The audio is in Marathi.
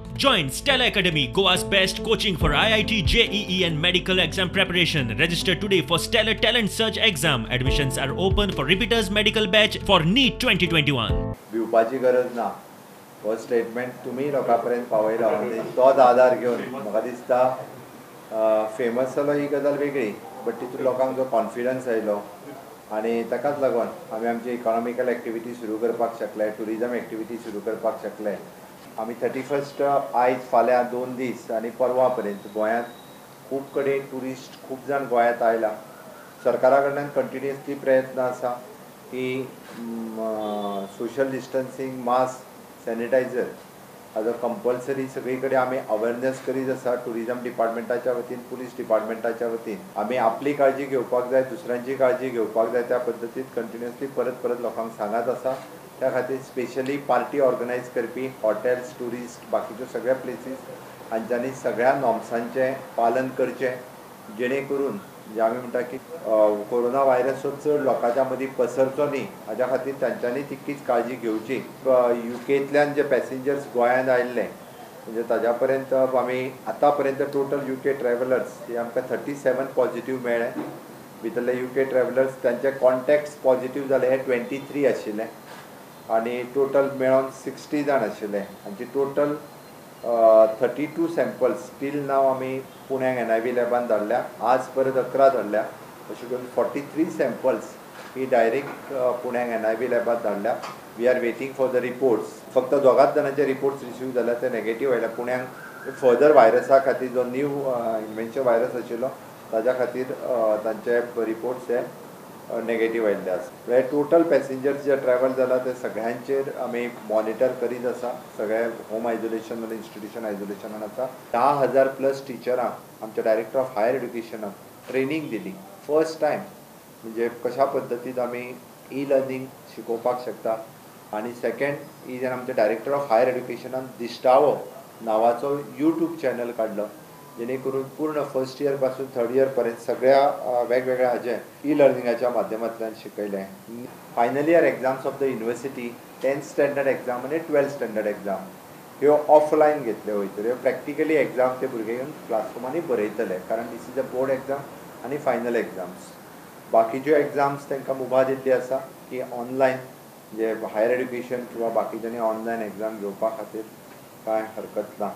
Join Stella Academy, Goa's best coaching for IIT, JEE and medical exam preparation. Register today for Stellar Talent Search exam. Admissions are open for repeaters medical batch for NEET 2021. भिवपाची गरज ना. हो स्टेटमेंट तुम्ही लोकांपर्यंत पावयलो आनी तोच आधार घेवन म्हाका दिसता फेमस जालो ही गजाल वेगळी, बट तितून लोकांक जो कॉन्फिडन्स आयलो आनी ताकाच लागून आमी आमची इकॉनॉमिकल एक्टिविटी सुरू करपाक शकले, टुरिजम एक्टिविटी सुरू करपाक शकले. आमी 31 आयज फाल्यां 2 दीस आनी परवा पर्यंत गोंयांत खूब कडेन टुरिस्ट खूब जाण गोंयांत आयला. सरकारा कडल्यान कंटिन्युअसली प्रयत्न आसा की सोशल डिस्टन्सिंग, मास्क, सॅनिटायझर हाजो कंपल्सरी सगळी कडेन आमी अवेरनेस करीत आसा. टुरिजम डिपार्टमेंटाच्या वतीन, पुलीस डिपार्टमेंटाच्या वतीन आमी आपली काळजी घेवपाक जाय, दुसऱ्यांची काळजी घेवपाक जाय, त्या पद्दतीन कंटिन्युअसली परत परत लोकांक सांगत आसा. त्या खातीर स्पेशली पार्टी ऑर्गनायज करपी हॉटेल्स, टुरिस्ट, बाकीच्यो सगळ्या प्लेसीस हांच्यांनी सगळ्या नॉर्म्सांचें पालन करचें, जेणे करून जे आमी म्हणटा की कोरोना व्हायरस चड लोकांच्या मदीं पसरचो न्ही, हाज्या खातीर तांच्यांनी तितकीच काळजी घेवची. युकेंतल्यान जे पॅसेंजर्स गोंयांत आयिल्ले म्हणजे ताज्या पर्यंत आमी आतां पर्यंत टोटल UK ट्रॅव्हलर्स हे आमकां 37 पॉझिटिव्ह मेळ्ळे. भितरले UK ट्रॅव्हलर्स तांचे कॉन्टॅक्ट्स पॉझिटिव्ह जाले हे 23 आशिल्ले आनी टोटल मेळोन 60 जाण आशिल्ले. हांची टोटल 32 सॅम्पल्स टील नाव आमी पुण्याक NIV लॅबान धाडल्या. आज परत 11 धाडल्या. अशें करून 43 सॅम्पल्स ही डायरेक्ट पुण्याक NIV लॅबात धाडल्या. We are waiting for the reports. फक्त दोगांच जाणांचे रिपोर्ट्स रिसीव जाल्या, ते नेगेटीव आयल्या. पुण्याक फर्दर व्हायरसा खातीर जो न्यू इन्व्हेंशन व्हायरस आशिल्लो ताज्या खातीर तांचे रिपोर्ट्स हे नेगेटीव आयिल्ले आसा. टोटल पॅसेंजर्स जे ट्रॅव्हल जाला ते सगळ्यांचेर आमी मॉनिटर करीत आसा. सगळे होम आयसोलेशन आनी इन्स्टिट्यूशन आयसोलेशनान आसा. 10,000+ टिचरांक आमच्या डायरेक्टर ऑफ हायर एड्युकेशनाक ट्रेनिंग दिली. फर्स्ट टायम म्हणजे कशा पद्दतीन आमी ई लर्निंग शिकोवपाक शकता. आनी सेकंड ही आमच्या डायरेक्टर ऑफ हायर एड्युकेशनान दिश्टावो नांवाचो YouTube चॅनल काडलो, जेणे करून पूर्ण फर्स्ट इयर पासून थर्ड इयर पर्यंत सगळ्या वेगवेगळ्या हाजे ई लर्निंगाच्या माध्यमांतल्यान शिकयलें. Final year exams of the university 10th standard exam आनी 12th स्टँडर्ड एग्जाम ह्यो ऑफलायन घेतल्यो वयतल्यो. प्रॅक्टिकली एग्जाम ते भुरगे येवन क्लासरुमांनी बरयतले, कारण this is a board exam आनी फायनल एग्जाम्स. बाकीच्यो एग्जाम्स तांकां मुभा दिल्ली आसा की ऑनलायन जे हायर एड्युकेशन किंवा बाकीच्यांनी ऑनलायन एग्जाम घेवपा खातीर कांय हरकत ना.